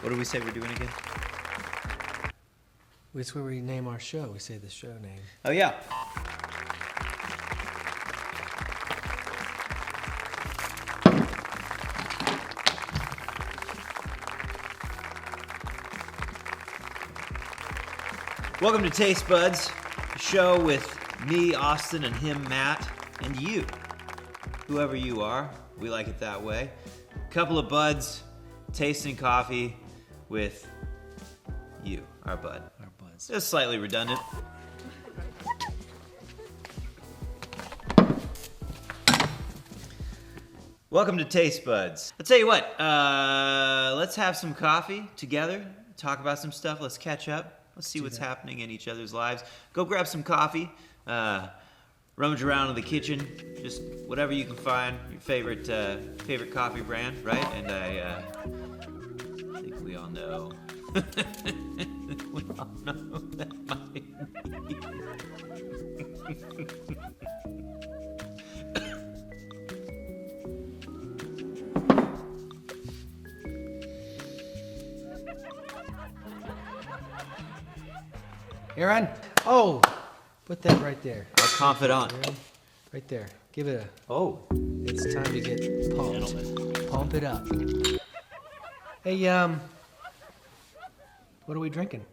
What do we say we're doing again? It's where we name our show. We say the show name. Oh, yeah. Welcome to Taste Buds, a show with me, Austin, and him, Matt, and you. Whoever you are, we like it that way. A couple of buds, tasting coffee with you, our bud. Our buds. Just slightly redundant. Welcome to Taste Buds. I'll tell you what, let's have some coffee together, talk about some stuff, let's catch up. Let's see what's happening in each other's lives. Go grab some coffee, rummage around in the kitchen, just whatever you can find, your favorite coffee brand, right? And I think we all know. We all know that might be. Aaron? Oh, put that right there. Our confidant. Aaron, right there. Give it a... Oh. It's time to get pumped. Gentlemen. Pump it up. Hey, what are we drinking?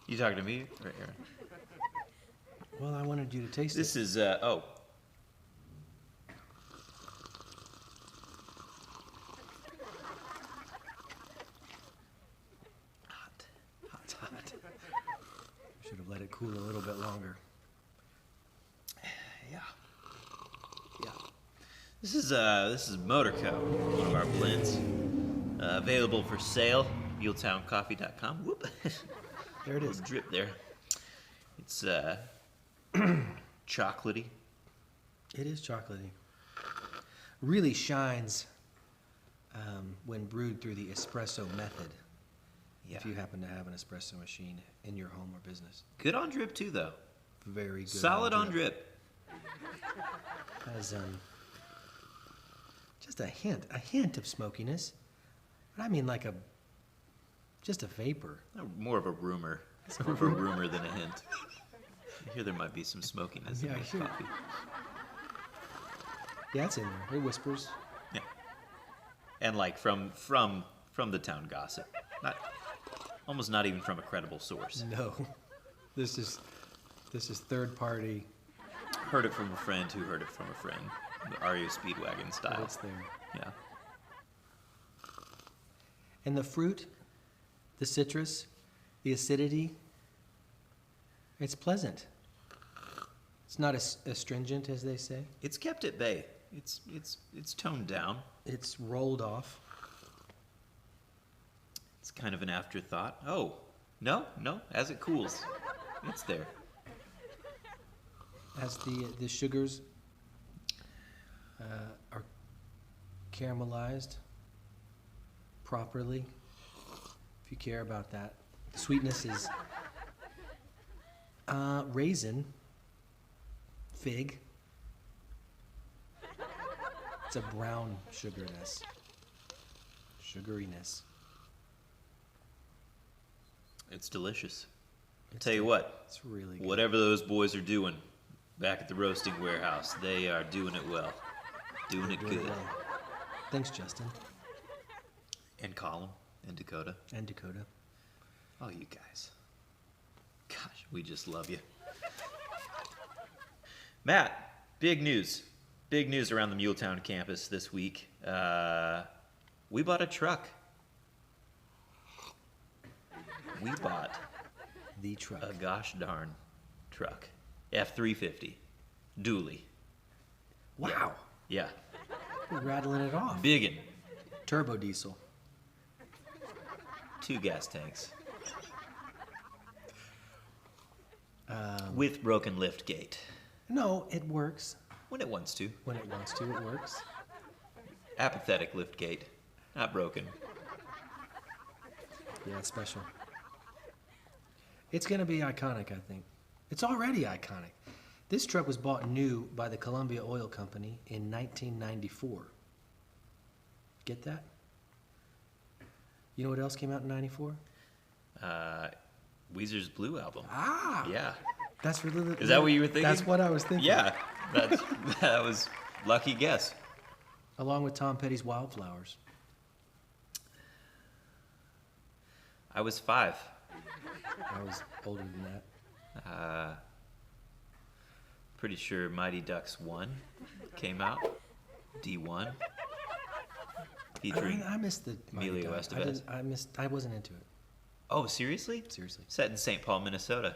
You talking to me or Aaron? Well, I wanted you to taste This it. is, oh. Hot. Should have let it cool a little bit longer. Yeah. This is Motorco, one of our blends. Available for sale, muletowncoffee.com. Whoop. There it is. Little drip there. It's chocolatey. It is chocolatey. Really shines when brewed through the espresso method. Yeah. If you happen to have an espresso machine in your home or business. Good on drip too, though. Very good. Solid on drip. Has just a hint of smokiness. But I mean like just a vapor. More of a rumor. It's more of a rumor than a hint. I hear there might be some smokiness in Yeah, I this hear it. coffee. Yeah, it's in there. It whispers. Yeah. And like from the town gossip. Almost not even from a credible source. No. This is third party. Heard it from a friend who heard it from a friend. The REO Speedwagon But style. it's there. Yeah. And the fruit, the citrus, the acidity, it's pleasant. It's not as astringent as they say. It's kept at bay. It's toned down. It's rolled off. It's kind of an afterthought. Oh, no. As it cools, it's there. As the sugars are caramelized properly, if you care about that. The sweetness is raisin, fig. It's a brown sugariness. It's delicious. Tell you what, It's really good. whatever those boys are doing back at the roasting warehouse, they are doing it well. Doing it Doing good. well. Thanks, Justin. And Colin and Dakota. And Dakota. Oh, you guys. Gosh, we just love you. Matt, big news. Big news around the Muletown campus this week. We bought a truck. We bought The truck. a gosh darn truck. F-350. Dually. Wow. Yeah. We're rattling it off. Biggin. Turbo diesel. 2 gas tanks. With broken lift gate. No, it works. When it wants to. When it wants to, it works. Apathetic lift gate. Not broken. Yeah, it's special. It's going to be iconic, I think. It's already iconic. This truck was bought new by the Columbia Oil Company in 1994. Get that? You know what else came out in '94? Weezer's Blue album. Ah, Yeah. that's really. Is that what you were thinking? That's what I was thinking. Yeah. That was lucky guess. Along with Tom Petty's Wildflowers. I was 5. I was older than that. Pretty sure Mighty Ducks 1 came out. D1. Featuring I missed the Emilio Mighty Ducks. Estevez. I wasn't into it. Oh, seriously? Seriously. Set in St. Paul, Minnesota.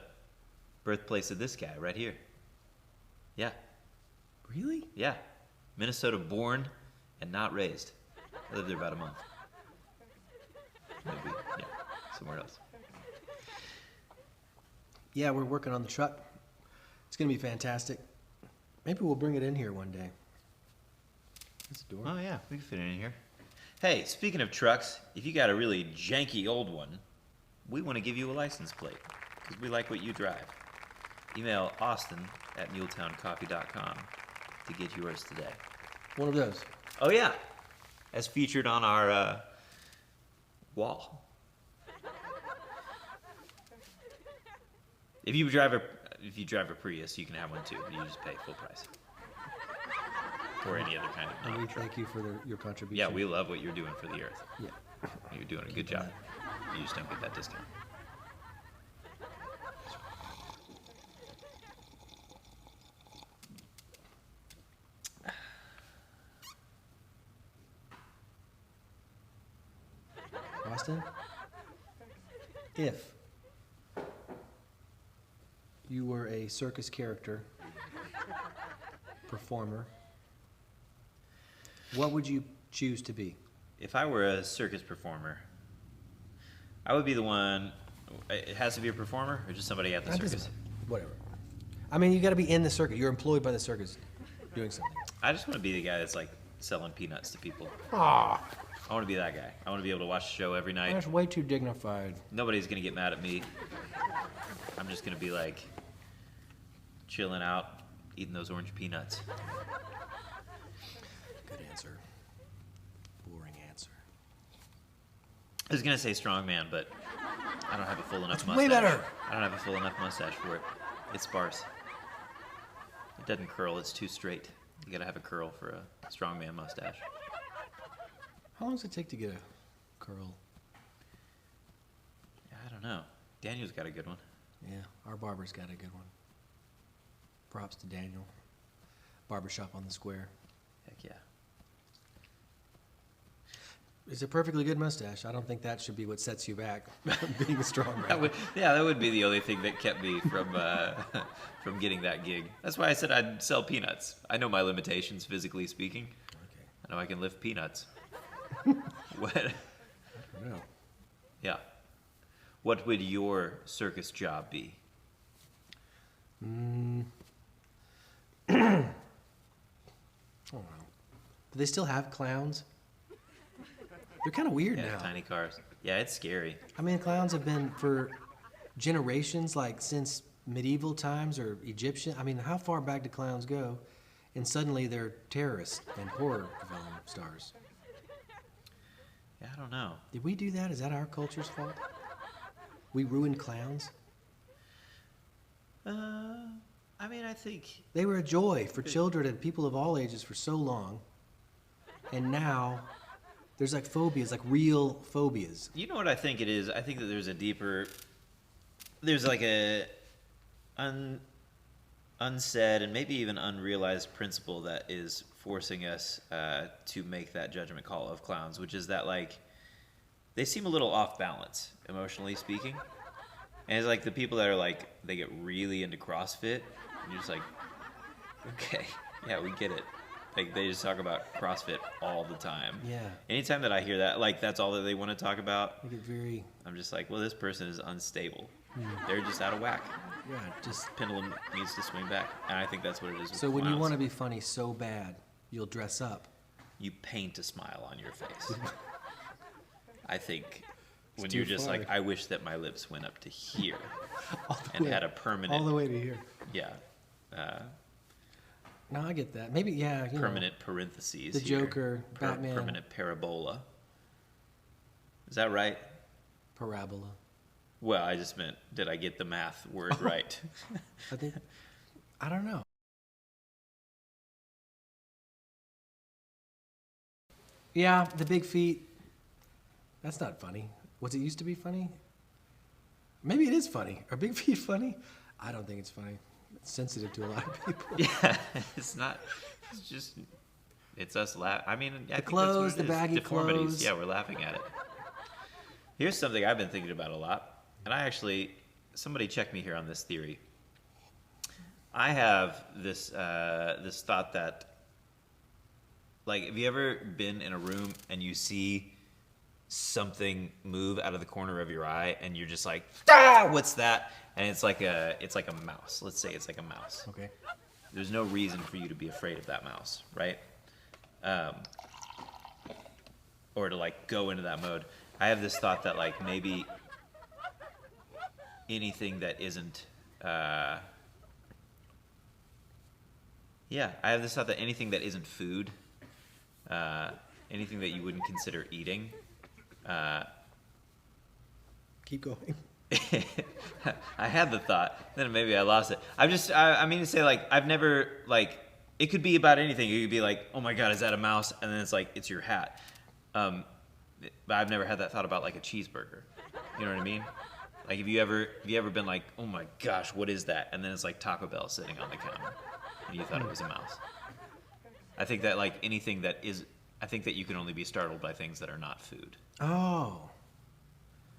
Birthplace of this guy right here. Yeah. Really? Yeah. Minnesota born and not raised. I lived there about a month. Maybe, yeah, somewhere else. Yeah, we're working on the truck. It's going to be fantastic. Maybe we'll bring it in here one day. That's a door. Oh, yeah, we can fit it in here. Hey, speaking of trucks, if you got a really janky old one, we want to give you a license plate because we like what you drive. Email austin@muletowncoffee.com to get yours today. One of those. Oh, yeah, as featured on our wall. If you drive a Prius, you can have one too. You just pay full price. Or any other kind of And we non-truck. thank you for your contribution. Yeah, we love what you're doing for the earth. Yeah. You're doing a good job. You just don't get that discount. Austin, if you were a circus character, performer, what would you choose to be? If I were a circus performer, I would be the one. It has to be a performer or just somebody at the circus. Whatever. I mean, you got to be in the circus. You're employed by the circus, doing something. I just want to be the guy that's like selling peanuts to people. Ah, I want to be that guy. I want to be able to watch the show every night. that's way too dignified. Nobody's gonna get mad at me. I'm just gonna be like chilling out, eating those orange peanuts. Good answer. Boring answer. I was gonna say strongman, but I don't have a full enough That's mustache. way better. I don't have a full enough mustache for it. It's sparse. It doesn't curl. It's too straight. You gotta have a curl for a strongman mustache. How long does it take to get a curl? I don't know. Daniel's got a good one. Yeah, our barber's got a good one. Props to Daniel. Barbershop on the square. Heck yeah. It's a perfectly good mustache. I don't think that should be what sets you back from being a strong That man. would be the only thing that kept me from from getting that gig. That's why I said I'd sell peanuts. I know my limitations, physically speaking. Okay. I know I can lift peanuts. What? I don't know. Yeah. What would your circus job be? I don't know. Do they still have clowns? They're kind of weird Yeah, now. tiny cars. Yeah, it's scary. I mean, clowns have been for generations, like since medieval times or Egyptian. I mean, how far back do clowns go? And suddenly they're terrorists and horror film stars. Yeah, I don't know. Did we do that? Is that our culture's fault? We ruined clowns? I mean, I think They were a joy for children and people of all ages for so long. And now there's like phobias, like real phobias. you know what I think it is. I think that there's a deeper, there's like a unsaid and maybe even unrealized principle that is forcing us to make that judgment call of clowns, which is that like they seem a little off balance, emotionally speaking. And it's like the people that are like, they get really into CrossFit, and you're just like, okay, yeah, we get it. Like, they just talk about CrossFit all the time. Yeah. Anytime that I hear that, like, that's all that they want to talk about, They get very, I'm just like, well, this person is unstable. They're just out of whack. yeah, just. Pendulum needs to swing back. And I think that's what it is with So when you clowns. want to be funny so bad, you'll dress up. You paint a smile on your face. I think when too you're just far. like, I wish that my lips went up to here All the and way- had a permanent, all the way to here. yeah, No, I get that. Maybe, yeah, you permanent parentheses. The here. Joker, Batman. Permanent parabola. Is that right? Parabola. Well, I just meant, did I get the math word right? I don't know. Yeah, the big feet. That's not funny. Was it used to be funny? Maybe it is funny. Are big feet funny? I don't think it's funny. It's sensitive to a lot of people. Yeah, it's not. It's just. It's us laughing. I mean, I think clothes, that's what it the is. baggy Deformities. clothes. Yeah, we're laughing at it. Here's something I've been thinking about a lot, and somebody checked me here on this theory. I have this this thought that, like, have you ever been in a room and you see something move out of the corner of your eye, and you're just like, ah, what's that? And it's like a mouse. Let's say it's like a mouse. Okay. There's no reason for you to be afraid of that mouse, right? Or to like go into that mode. I have this thought that like maybe anything that isn't, I have this thought that anything that isn't food, anything that you wouldn't consider eating, Keep going. I had the thought, then maybe I lost it. I mean to say, like, I've never, like, it could be about anything. It could be like, oh my God, is that a mouse? And then it's like, it's your hat. But I've never had that thought about like a cheeseburger. You know what I mean? Like, have you ever been like, oh my gosh, what is that? And then it's like Taco Bell sitting on the counter, and you thought it was a mouse. I think that like anything that is, I think that you can only be startled by things that are not food. Oh.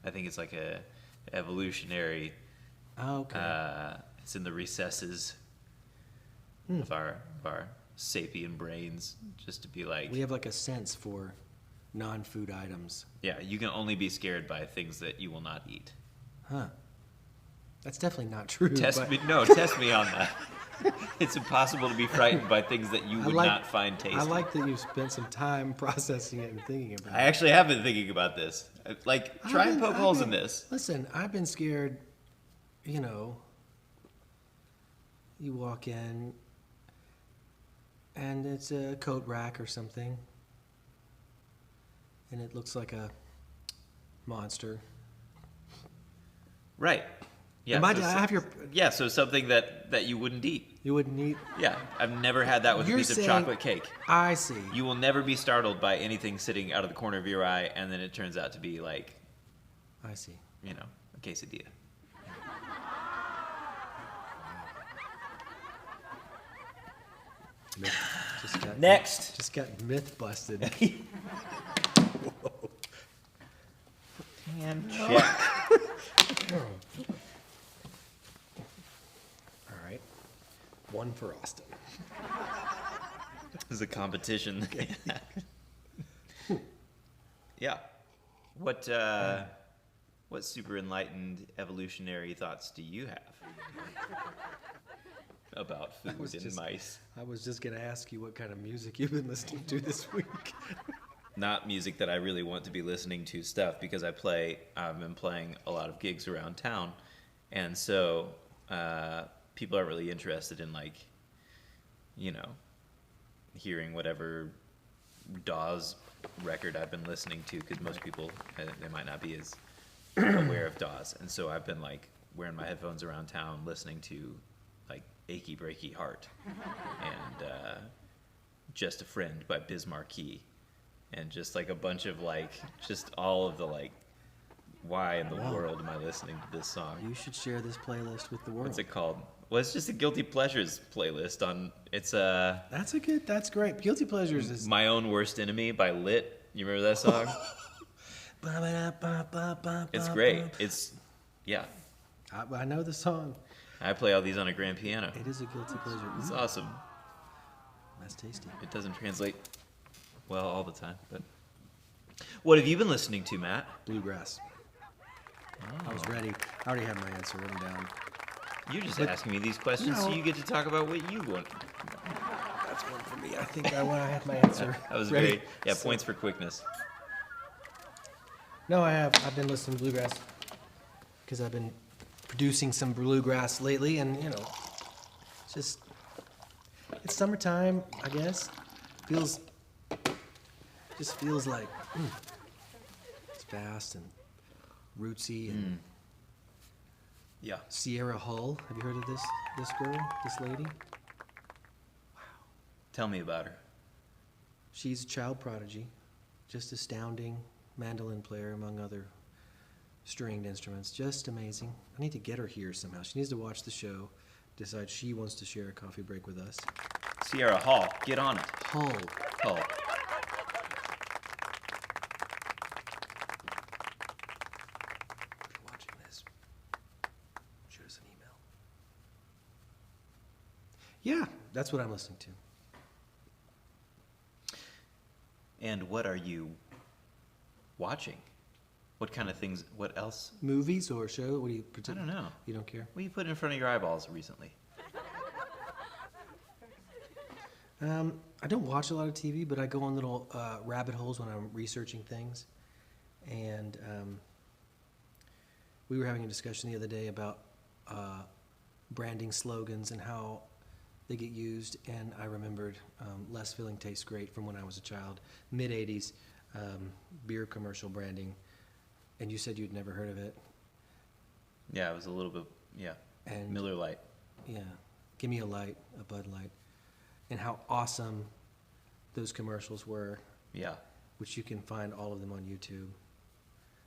I think it's like a evolutionary. Okay. It's in the recesses of our sapient brains, just to be like. We have like a sense for non-food items. Yeah, you can only be scared by things that you will not eat. Huh. That's definitely not true. Test me on that. It's impossible to be frightened by things that you would not find tasty. I like that you spent some time processing it and thinking about it. I actually have been thinking about this. Like, try and poke holes in this. Listen, I've been scared, you walk in and it's a coat rack or something. And it looks like a monster. Right. Yeah. So something that you wouldn't eat. You wouldn't eat? Yeah. I've never had that with a piece of chocolate cake. I see. You will never be startled by anything sitting out of the corner of your eye, and then it turns out to be like, I see. A quesadilla. Next. Just got myth busted. And check. All right. One for Austin. This is a competition. Okay. Yeah. What super enlightened evolutionary thoughts do you have about food and mice? I was just going to ask you what kind of music you've been listening to this week. Not music that I really want to be listening to stuff, because I've been playing a lot of gigs around town, and so people aren't really interested in like, hearing whatever Dawes record I've been listening to, because most people, they might not be as aware of Dawes, and so I've been like wearing my headphones around town listening to like Achy Breaky Heart and Just a Friend by Biz Markie, and just like a bunch of like, just all of the like, why in the world am I listening to this song? You should share this playlist with the world. What's it called? Well, it's just a Guilty Pleasures playlist on, That's great. Guilty Pleasures is... My Own Worst Enemy by Lit. You remember that song? It's great. I know the song. I play all these on a grand piano. It is a guilty pleasure. It's awesome. That's tasty. It doesn't translate well all the time, but... What have you been listening to, Matt? Bluegrass. Oh. I was ready. I already have my answer written down. You're just asking me these questions so you get to talk about what you want. That's one for me. I think I have my answer. That was ready. great. Yeah, points for quickness. No, I have. I've been listening to bluegrass because I've been producing some bluegrass lately, and it's summertime, I guess. Feels like it's fast and rootsy and Yeah. Sierra Hull. Have you heard of this girl, this lady? Tell me about her. She's a child prodigy, just astounding mandolin player among other stringed instruments. Just amazing. I need to get her here somehow. She needs to watch the show, decide she wants to share a coffee break with us. Sierra Hall, get on it. Hull. Hull. If you're watching this, shoot us an email. Yeah, that's what I'm listening to. And what are you watching? What kind of things? What else? Movies or show? What do you I pretend? don't know. You don't care? What you put in front of your eyeballs recently? I don't watch a lot of TV, but I go on little rabbit holes when I'm researching things. And we were having a discussion the other day about branding slogans and how they get used. And I remembered Less Filling Tastes Great from when I was a child, mid-'80s beer commercial branding. And you said you'd never heard of it. Yeah, it was a little bit. Yeah. And Miller Lite. yeah, give me a light, a Bud Light. And how awesome those commercials were, Yeah. which you can find all of them on YouTube.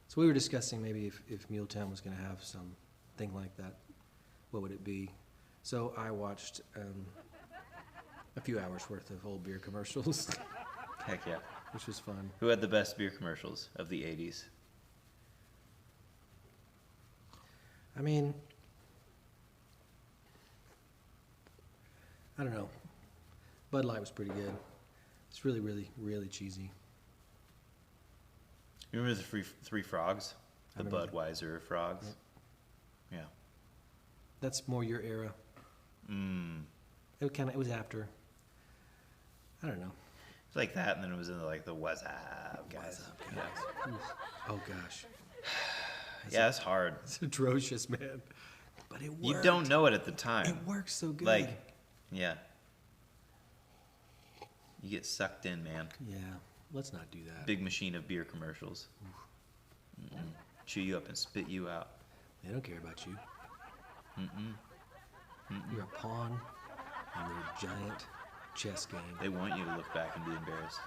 So we were discussing maybe if Muletown was going to have something like that, what would it be? So I watched a few hours worth of old beer commercials, Heck yeah. which was fun. Who had the best beer commercials of the 80s? I mean, I don't know. Bud Light was pretty good. It's really, really, really cheesy. You remember the Three Frogs? I The remember. Budweiser frogs? Yeah. That's more your era. It was after. I don't know. It's like that, and then it was in like the What's Up guys. Yeah. Oh gosh, Yeah, it's hard. it's atrocious, man. But it worked. You don't know it at the time. It works so good. Like, yeah. You get sucked in, man. yeah. Let's not do that. Big machine of beer commercials. Mm-mm. Chew you up and spit you out. They don't care about you. You're a pawn in their giant chess game. They want you to look back and be embarrassed.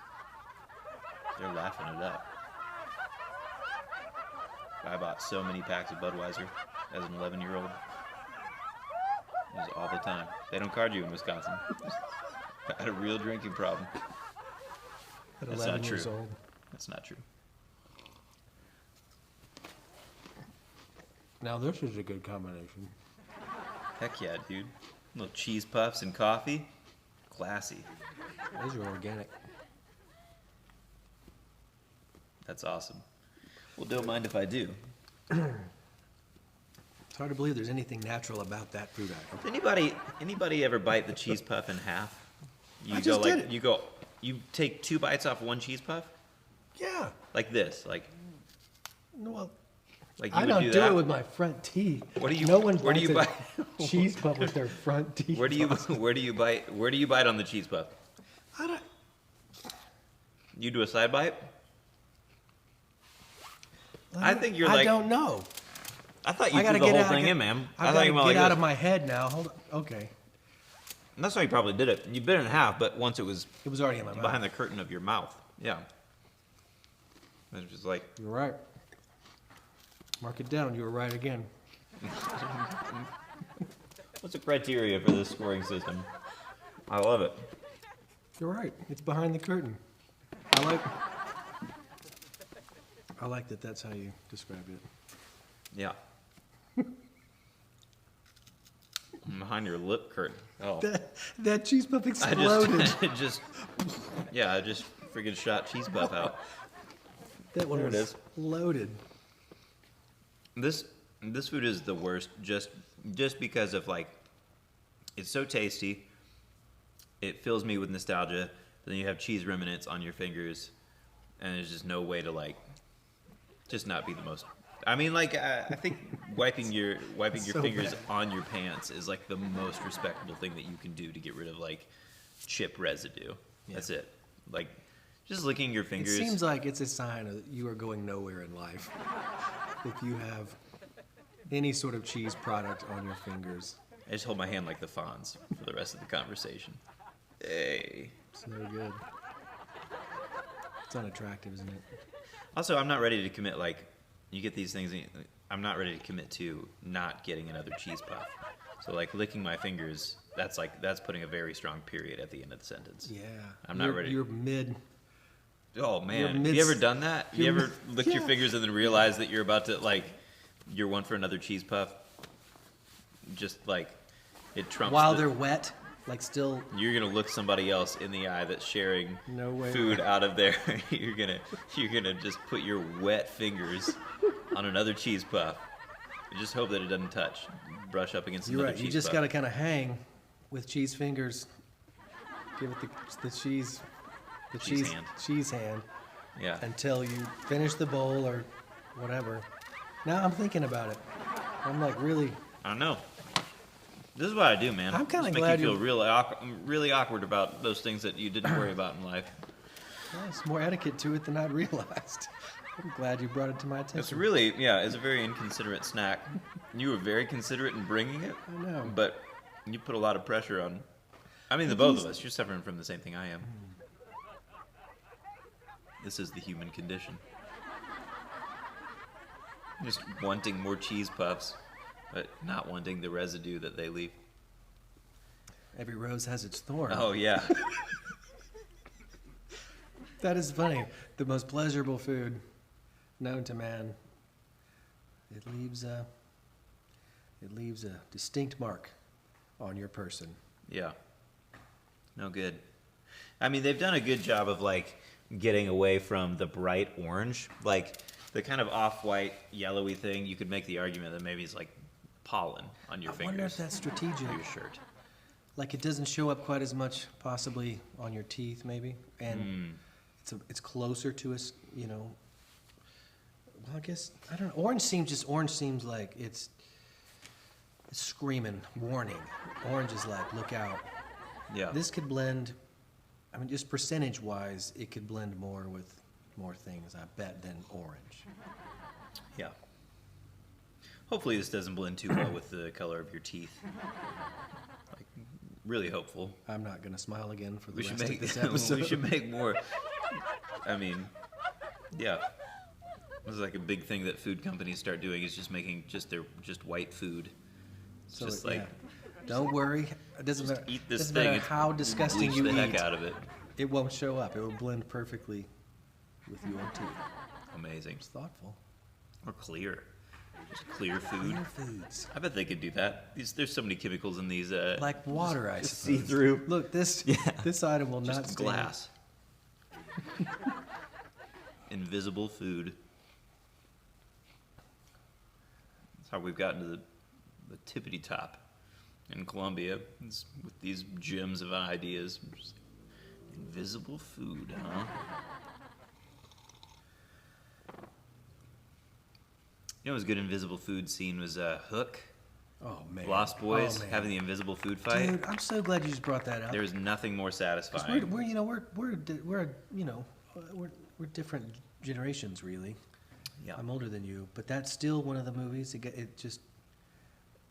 They're laughing it up. I bought so many packs of Budweiser as an 11-year-old. It was all the time. They don't card you in Wisconsin. I had a real drinking problem. At That's 11 not years true. old. That's not true. Now this is a good combination. Heck yeah, dude. Little cheese puffs and coffee. Classy. Those are organic. That's awesome. Well, don't mind if I do. It's hard to believe there's anything natural about that food item. Anybody ever bite the cheese puff in half? You I just did it. You take 2 bites off one cheese puff? Yeah. Like this, like Well, you I would don't do do that. it with my front teeth. What do you- No one where do you bites bite- a cheese puff with their front teeth. Where do you bite on the cheese puff? I don't. You do a side bite? I think you're I like don't know. I thought you I threw gotta the get whole out. thing in, man. I thought gotta you get went like out this. of my head now. Hold on. Okay. And that's why you probably did it. You bit it in half, but once it was It was already in my mouth. behind the curtain of your mouth. Yeah. It was just like, You're right. Mark it down. You were right again. what's the criteria for this scoring system? I love it. You're right. It's behind the curtain. I like that. That's how you described it. Yeah. Behind your lip curtain. Oh. That cheese puff I exploded. I just freaking shot cheese puff out. That one There it was is. loaded. This food is the worst just because of like it's so tasty. It fills me with nostalgia. But then you have cheese remnants on your fingers, and there's just no way to like just not be the most. I mean, like I think wiping your So fingers bad. on your pants is like the most respectable thing that you can do to get rid of like chip residue. Yeah. That's it. Like Just licking your It fingers. seems like it's a sign that you are going nowhere in life. If you have any sort of cheese product on your fingers. I just hold my hand like the Fonz for the rest of the conversation. Hey. It's no good. It's unattractive, isn't it? Also, I'm not ready to commit, like, you get these things, I'm not ready to commit to not getting another cheese puff. So, like, licking my fingers, that's putting a very strong period at the end of the sentence. Yeah. I'm not ready. You're mid. Oh, man. You're Have you ever done that? You you're ever licked your fingers and then realize that you're about to, like, you're one for another cheese puff? Just, like, it trumps While they're wet, like still. You're gonna look somebody else in the eye that's sharing No way. food out of there. You're gonna just put your wet fingers on another cheese puff. You just hope that it doesn't touch. Brush up against You're another right. cheese You just puff. gotta kind of hang with cheese fingers. Give it the cheese, cheese hand Yeah. until you finish the bowl or whatever. Now I'm thinking about it. I'm like really. I don't know. This is what I do, man. I'm kinda Just glad make you you- feel really awkward about those things that you didn't worry about in life. Well, there's more etiquette to it than I'd realized. I'm glad you brought it to my attention. It's really, yeah, it's a very inconsiderate snack. You were very considerate in bringing it. I know. But you put a lot of pressure on. I mean, the both of us. You're suffering from the same thing I am. This is the human condition. Just wanting more cheese puffs, but not wanting the residue that they leave. Every rose has its thorn. Oh, yeah. That is funny. The most pleasurable food known to man. It leaves a distinct mark on your person. Yeah. No good. I mean, they've done a good job of, like, getting away from the bright orange. Like, the kind of off-white, yellowy thing, you could make the argument that maybe it's, like, pollen on your I fingers. wonder if that's strategic. Or your shirt. Like it doesn't show up quite as much, possibly on your teeth, maybe, and it's closer to us, you know. Well, I guess I don't know. Orange seems like it's screaming warning. Orange is like look out. Yeah. This could blend. I mean, just percentage-wise, it could blend more with more things, I bet, than orange. Yeah. Hopefully this doesn't blend too well with the color of your teeth. Like, really hopeful. I'm not gonna smile again for the We rest should make of this episode. we should make more. I mean, yeah. This is like a big thing that food companies start doing is just making their white food. It's So, just like yeah. Don't worry. It doesn't matter. eat this doesn't thing. matter It's how disgusting bleach you the eat. heck out of it. It won't show up. It will blend perfectly with your teeth. Amazing. It's thoughtful. Or clear. Just clear food. Clear foods. I bet they could do that. There's so many chemicals in these. Like water, I suppose. see-through. Look, this item will not Just stay. glass. Invisible food. That's how we've gotten to the tippity top in Colombia. It's with these gems of ideas. Just invisible food, huh? You know, it was a good invisible food scene was Hook. Oh man. Lost Boys Oh, man. having the invisible food fight. Dude, I'm so glad you just brought that up. There was nothing more 'Cause satisfying. we're different generations, really. Yeah. I'm older than you, but that's still one of the movies. It's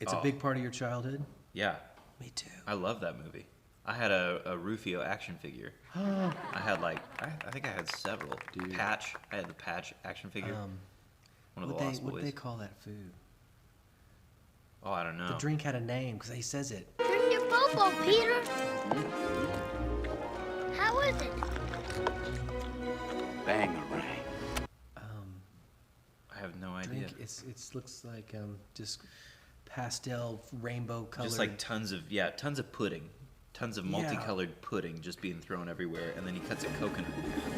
Oh. a big part of your childhood. Yeah, Me too. I love that movie. I had a Rufio action figure. I had I think I had several. Dude. Patch. I had the Patch action figure. One of the Lost What Boys. they call that food? Oh, I don't know. The drink had a name because he says it. Drink your bobo, Peter. How is it? Bangarang. I have no idea. Drink. It looks like just pastel rainbow colored. Just like tons of pudding. Tons of Yeah. multicolored pudding just being thrown everywhere, and then he cuts a coconut.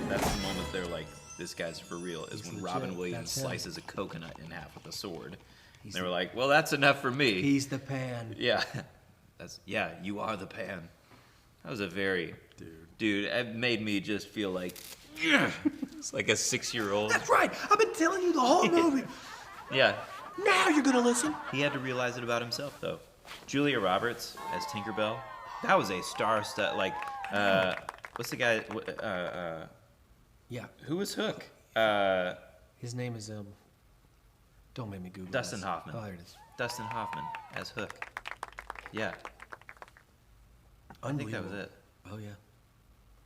That's the moment they're like, "This guy's for real." Is He's when legit. Robin Williams That's him. slices a coconut in half with a sword. He's They were like, "Well, that's enough for me." He's the pan. Yeah, you are the pan. That was a very dude. It made me just feel like it's like a 6-year-old. That's right. I've been telling you the whole movie. Yeah, Now you're gonna listen. he had to realize it about himself though. Julia Roberts as Tinkerbell. That was a star-studded. Like, what's the guy? Yeah. Who was Hook? His name is don't make me Google Dustin this. Hoffman. Oh, there it is. Dustin Hoffman as Hook. Yeah. I think that was it. Oh yeah.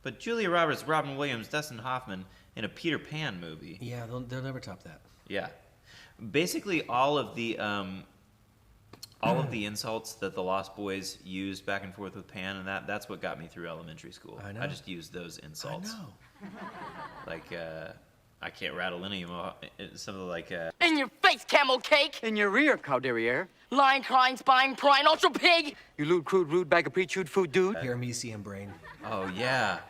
But Julia Roberts, Robin Williams, Dustin Hoffman in a Peter Pan movie. Yeah, they'll never top that. Yeah. Basically, all of the insults that the Lost Boys used back and forth with Pan, and that's what got me through elementary school. I know. I just used those insults. I know. Like, I can't rattle any of them off. Something like, In your face, camel cake! In your rear, cow derriere. Lion, crying, spine, prine, ultra pig! You lewd, crude, rude bag of pre-chewed food, dude. Paramecium brain. oh, yeah.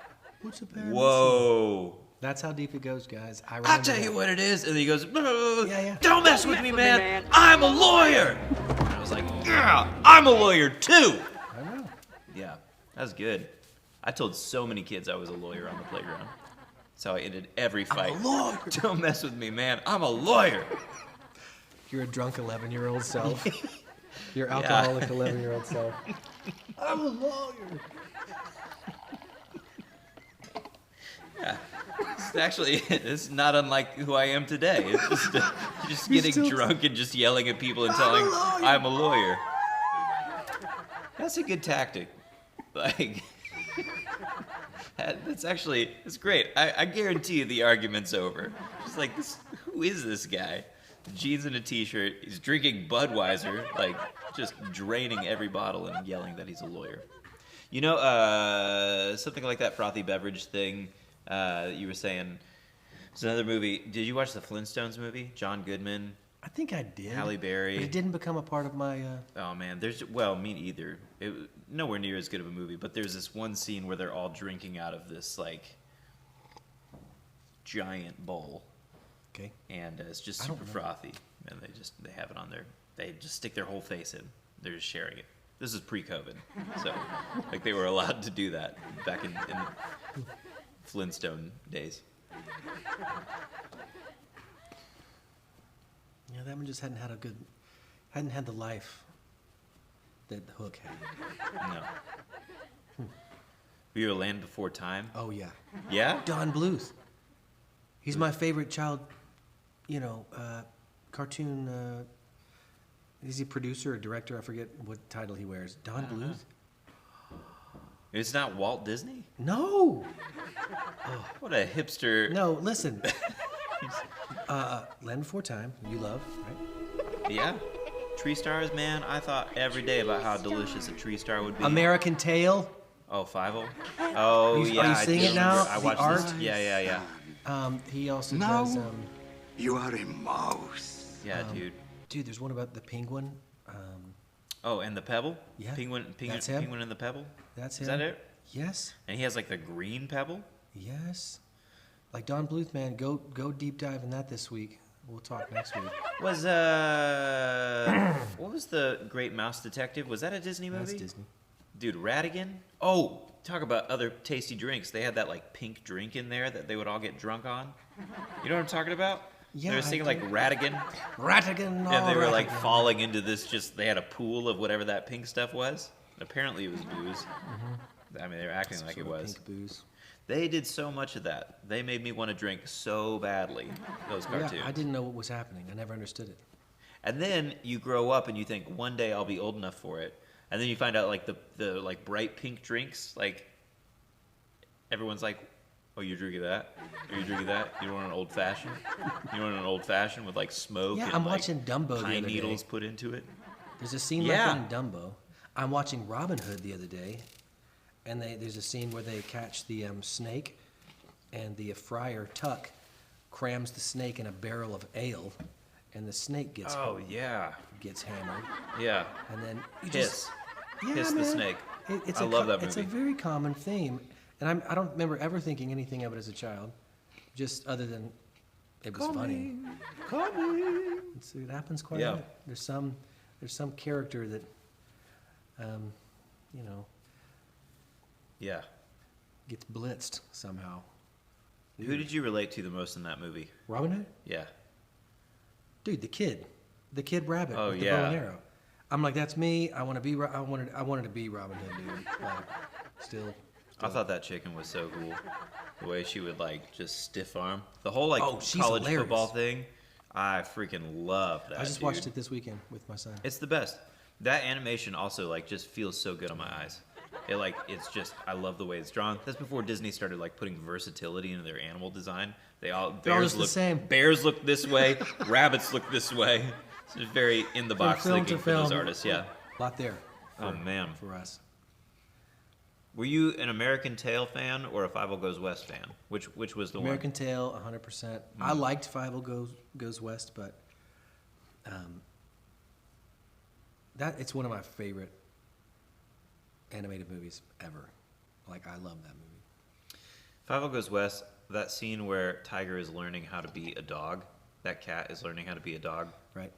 What's a paramecium? Whoa. That's how deep it goes, guys. I I'll remember tell that. you what it is. And then he goes, Yeah. don't mess with me, man. I'm a lawyer. And I was like, yeah, I'm a lawyer too. I know. Yeah, that was good. I told so many kids I was a lawyer on the playground. That's how I ended every fight. I'm a lawyer. Don't mess with me, man. I'm a lawyer. Your drunk 11-year-old self. Your alcoholic 11-year-old self. I'm a lawyer. It's actually, it's not unlike who I am today. It's just getting drunk and just yelling at people and telling I'm a lawyer. That's a good tactic. Like, it's great. I guarantee you the argument's over. Just like, who is this guy? Jeans and a t-shirt. He's drinking Budweiser, like just draining every bottle and yelling that he's a lawyer. You know, something like that frothy beverage thing that you were saying. It's another movie. Did you watch the Flintstones movie? John Goodman, I think I did. Halle Berry. But it didn't become a part of my... Oh man, me neither. Nowhere near as good of a movie, but there's this one scene where they're all drinking out of this like giant bowl. Okay. And it's just I don't super know. frothy, and they have it on there. They just stick their whole face in. They're just sharing it. This is pre-COVID, so like they were allowed to do that back in Flintstone days. Yeah, that one just hadn't had the life that the Hook had. No. Were you a Land Before Time? Oh yeah. Yeah. Don Bluth. He's my favorite child, cartoon. Is he a producer or director? I forget what title he wears. Don Bluth? It's not Walt Disney? No. What a hipster. No, listen. Land Before Time, you love, right? Yeah. Tree stars, man. I thought every day about how delicious a tree star would be. American Tail. Oh, 5-0? Oh, Are you yeah. seeing I it do now? remember. I The watched art? this. Yeah. He also Now does. you are a mouse. Yeah, dude. Dude, there's one about the penguin. Oh, and the Pebble? Yeah, Penguin that's him. Penguin and the Pebble? That's him. Is that it? Yes. And he has like the green Pebble? Yes. Like Don Bluth, man, go deep dive in that this week. We'll talk next week. Was what was the Great Mouse Detective? Was that a Disney movie? That's Disney. Dude, Ratigan? Oh, talk about other tasty drinks. They had that like pink drink in there that they would all get drunk on. You know what I'm talking about? Yeah, They were I sing do. like Ratigan. Ratigan. And they were like Ratigan. falling into this they had a pool of whatever that pink stuff was. Apparently it was booze. I mean, they were acting like it Sort of was. pink booze. They did so much of that. They made me want to drink so badly, those cartoons. Yeah, I didn't know what was happening. I never understood it. And then you grow up and you think one day I'll be old enough for it. And then you find out like the like bright pink drinks, like everyone's like, "Oh, you're drinking that? Are you drinking that? You want an old fashioned? You want an old fashioned with like smoke Yeah, and I'm like, watching Dumbo the pine other day. needles put into it?" There's a scene Yeah. like that in Dumbo. I'm watching Robin Hood the other day, and there's a scene where they catch the snake, and the friar Tuck crams the snake in a barrel of ale, and the snake gets Oh yeah, hammered, yeah. and then you Hiss, yeah, hiss the man. snake. It's I love that It's a movie. very common theme, and I don't remember ever thinking anything of it as a child, just other than it was funny. It happens quite Yeah. a lot. There's some character that, you know, Yeah. gets blitzed somehow. Who did you relate to the most in that movie? Robin Hood? Yeah. Dude, the kid rabbit Oh, with the yeah. bow and arrow. I'm like, that's me. I wanted to be Robin Hood, dude. Like, still. I thought that chicken was so cool. The way she would like just stiff arm. The whole like Oh, she's college hilarious. football thing. I freaking love that. I just dude. watched it this weekend with my son. It's the best. That animation also like just feels so good on my eyes. It's just I love the way it's drawn. That's before Disney started like putting versatility into their animal design. They're all bears just the look same. Bears look this way, rabbits look this way. It's just very in the box film thinking to for those film. artists. Yeah. A lot there. Oh man. For us. Were you an American Tail fan or a Five O Goes West fan? Which was the American Tail, 100%. I liked Five Goes West, but it's one of my favorite animated movies ever. Like, I love that movie. Five O Goes West? That scene where Tiger is learning how to be a dog. That cat is learning how to be a dog. Right.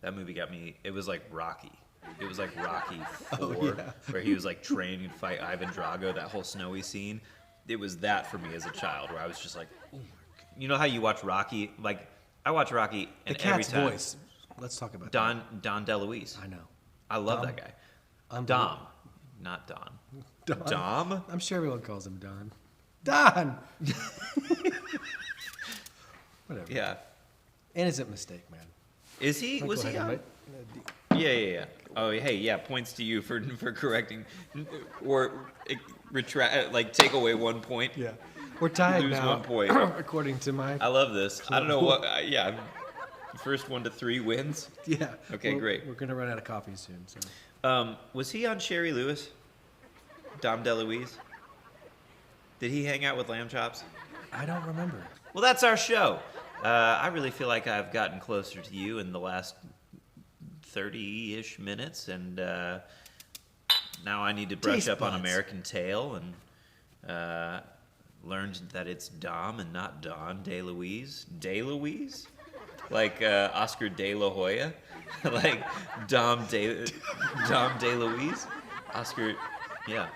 That movie got me. It was like Rocky. It was like Rocky 4, Oh, yeah. where he was like training to fight Ivan Drago. That whole snowy scene. It was that for me as a child, where I was just like, oh my God. You know how you watch Rocky? Like, I watch Rocky, and The every cat's time voice. Let's talk about that. Don DeLuise. I know. I love Dom? that guy. Unbelievable. Dom, not Don. Don. Dom? I'm sure everyone calls him Don. Don! Whatever. Yeah. Innocent mistake, man. Is he? Like Was what he happened, on? Yeah. Oh, hey, yeah. Points to you for correcting, or retract, like take away 1 point. Yeah. We're tied Lose now, 1 point. according to my... I love this. I don't know what. Yeah. First 1 to 3 wins. Yeah. Okay, great. We're going to run out of coffee soon, so... Was he on Sherry Lewis? Dom DeLuise? Did he hang out with Lamb Chops? I don't remember. Well, that's our show. I really feel like I've gotten closer to you in the last 30-ish minutes, and now I need to brush Taste up on buds. American Tail and learned that it's Dom and not Don DeLuise. DeLuise? Like Oscar De La Hoya? Like Dom DeLuise? Oscar, yeah.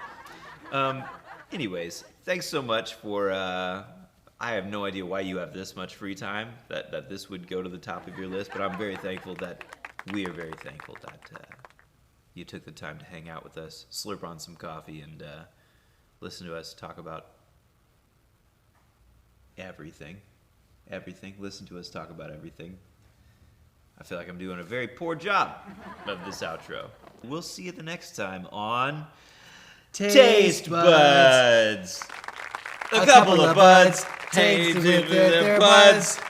Anyways, thanks so much for... I have no idea why you have this much free time, that this would go to the top of your list, but I'm very thankful that we are very thankful that you took the time to hang out with us, slurp on some coffee, and listen to us talk about everything. Everything. Listen to us talk about everything. I feel like I'm doing a very poor job of this outro. We'll see you the next time on Taste Buds. A couple of buds. Taste Taste with their their buds. buds.